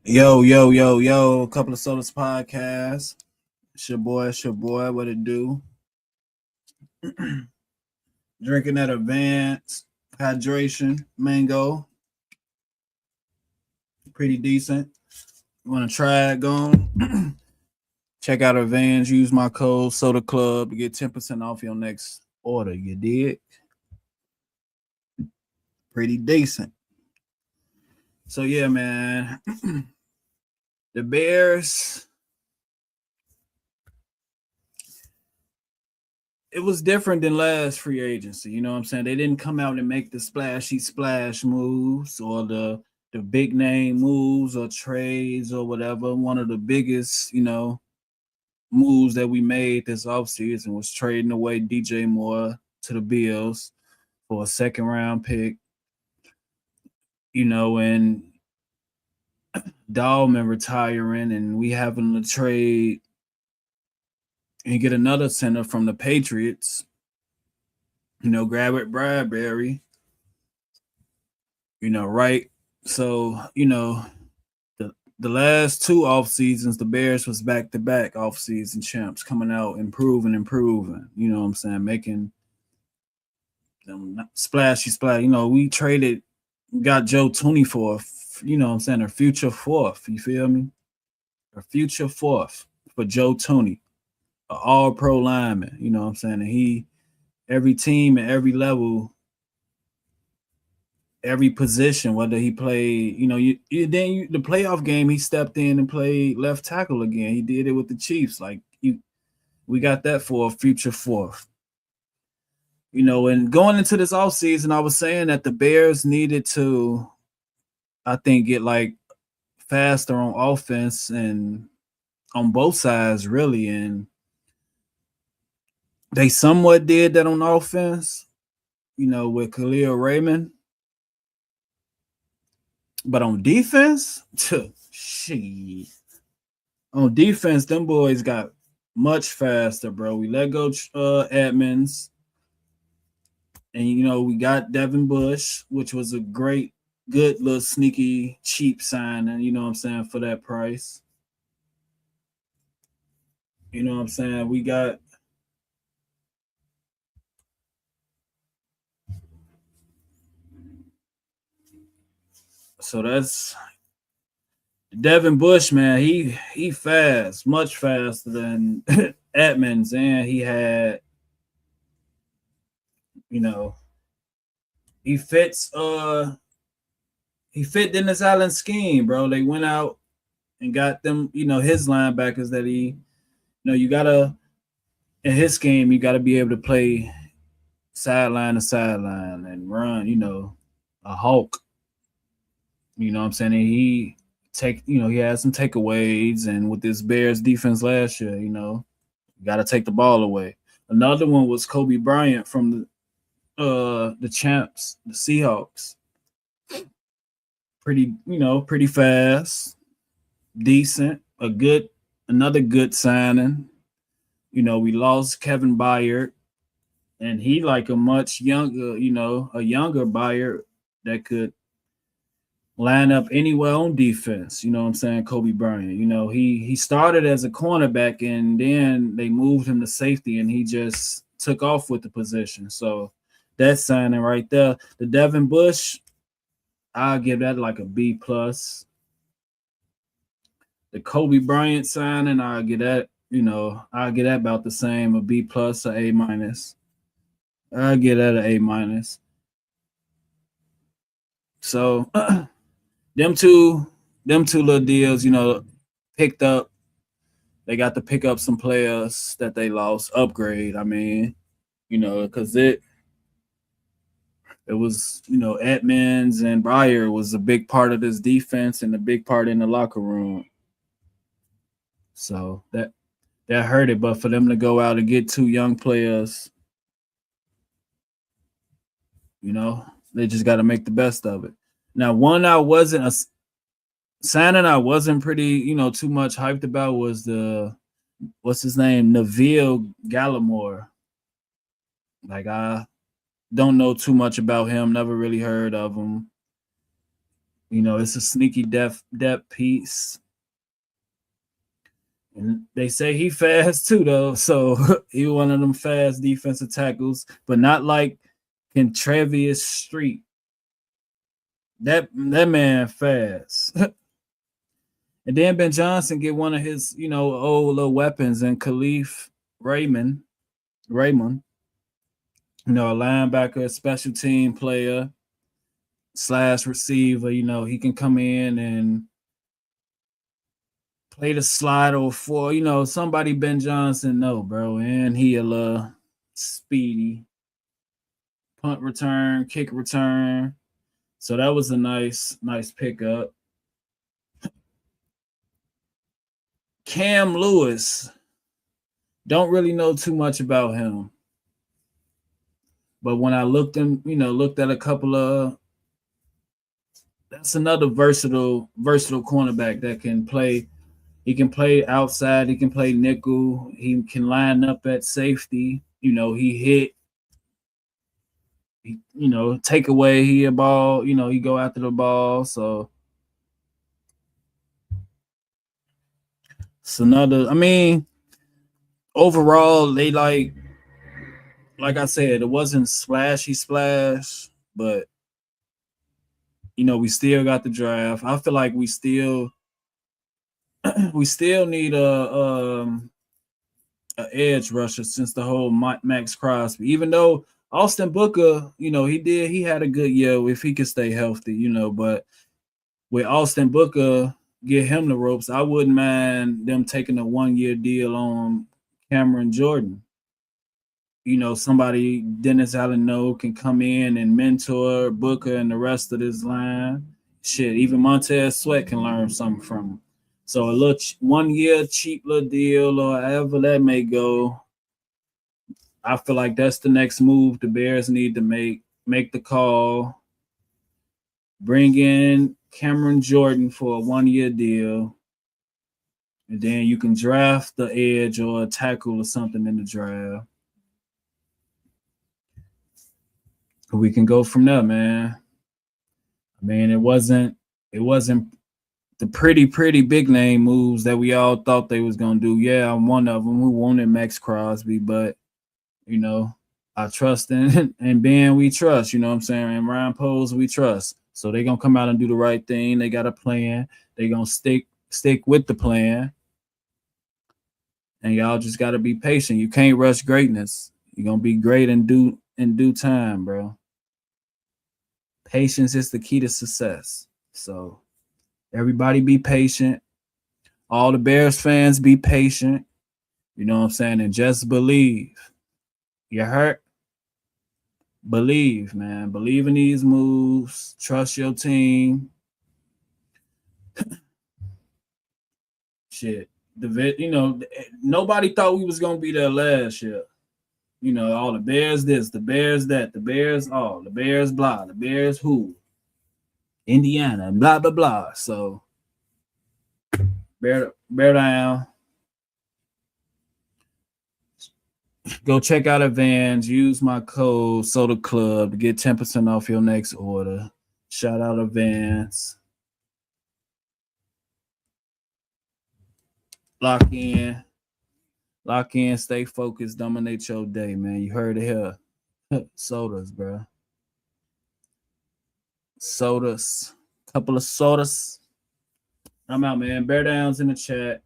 Yo, yo, yo, yo, a couple of Sodas podcasts. It's your boy, what it do? Drinking that advanced hydration mango. Pretty decent. You want to try it? Go on. Check out our vans. Use my code Soda Club to get 10% off your next order. You did? Pretty decent. So, yeah, man. The Bears, it was different than last free agency. You know what I'm saying? They didn't come out and make the splashy splash moves or the big name moves or trades or whatever. One of the biggest, moves that we made this offseason was trading away DJ Moore to the Bills for a second round pick, and Dahlman retiring, and we having to trade and get another center from the Patriots. Grab it Bradbury. Right? So, the last two off seasons, the Bears was back to back off season champs, coming out improving. You know what I'm saying? Making them splashy splash. We got Joe Tooney for, what I'm saying, a future fourth. You feel me? A future fourth for Joe Tooney, an all pro lineman. You know what I'm saying? And every team at every level, every position, whether he played, the playoff game, he stepped in and played left tackle again. He did it with the Chiefs. We got that for a future fourth. And going into this offseason, I was saying that the Bears needed to, I think, get faster on offense and on both sides, really. And they somewhat did that on offense, with Khalil Raymond. But on defense, shit. On defense, them boys got much faster, bro. We let go Edmonds. And, we got Devin Bush, which was a good little sneaky, cheap signing, you know what I'm saying, for that price. You know what I'm saying? We got so that's Devin Bush, man. He fast, much faster than Edmonds, and he had, he fits he fit Dennis Allen's scheme, bro. They went out and got them, his linebackers that you gotta in his scheme, you gotta be able to play sideline to sideline and run, a Hulk. You know what I'm saying? And he had some takeaways, and with this Bears defense last year, you gotta take the ball away. Another one was Kobe Bryant from the champs, the Seahawks. Pretty fast, decent, another good signing. We lost Kevin Byard, and he like a much younger, a younger Byard that could line up anywhere on defense. You know what I'm saying? Kobe Bryant. He started as a cornerback, and then they moved him to safety, and he just took off with the position. So that signing right there. The Devin Bush, I'll give that like a B plus. The Kobe Bryant signing, I'll get that, I'll get that about the same, a B plus or A minus. I'll get that an A minus. So them two little deals, picked up. They got to pick up some players that they lost, upgrade. I mean, because it was, Edmonds and Breyer was a big part of this defense and a big part in the locker room. So that hurt it. But for them to go out and get two young players, they just got to make the best of it. Now, one I wasn't signing, I wasn't pretty, too much hyped about was what's his name, Neville Gallimore. Like, I don't know too much about him. Never really heard of him. You know, it's a sneaky depth piece. And they say he fast too, though. So he one of them fast defensive tackles, but not like Kentrevious Street. That man fast. And then Ben Johnson get one of his, old little weapons, and Khalif Raymond, a linebacker, special team player / receiver. He can come in and play the slide or for, somebody Ben Johnson know, bro. And he a little speedy punt return, kick return. So that was a nice pickup. Cam Lewis. Don't really know too much about him. But when I looked at a couple of, that's another versatile cornerback that can play. He can play outside. He can play nickel. He can line up at safety. He hit. Take away. He a ball. He go after the ball. So it's another. I mean, overall, they like I said, it wasn't splashy splash, but we still got the draft. I feel like we still need a edge rusher since the whole Max Crosby. Even though Austin Booker, he had a good year if he could stay healthy, but with Austin Booker, get him the ropes. I wouldn't mind them taking a 1-year deal on Cameron Jordan. Somebody Dennis Allen can come in and mentor Booker and the rest of this line. Shit, even Montez Sweat can learn something from him. So a little 1-year cheap little deal, or however that may go. I feel like that's the next move the Bears need to make the call. Bring in Cameron Jordan for a 1-year deal. And then you can draft the edge or a tackle or something in the draft. We can go from there, man. I mean, it wasn't the pretty big name moves that we all thought they was gonna do. Yeah, I'm one of them who wanted Max Crosby, but I trust in and Ben we trust. You know what I'm saying? And Ryan Poles we trust. So they're gonna come out and do the right thing. They got a plan. They're gonna stick with the plan. And y'all just gotta be patient. You can't rush greatness. You're gonna be great in due time, bro. Patience is the key to success. So everybody be patient. All the Bears fans be patient. You know what I'm saying? And just believe. You hurt? Believe, man. Believe in these moves. Trust your team. Shit. Nobody thought we was gonna be there last year. All the Bears this, the Bears that, the Bears all, the Bears blah, the Bears who, Indiana, blah blah blah. So bear down. Go check out Advance. Use my code Soda Club to get 10% off your next order. Shout out Advance. Lock in, stay focused, dominate your day, man. You heard it here. Sodas, bro. Sodas. Couple of sodas. I'm out, man. Bear downs in the chat.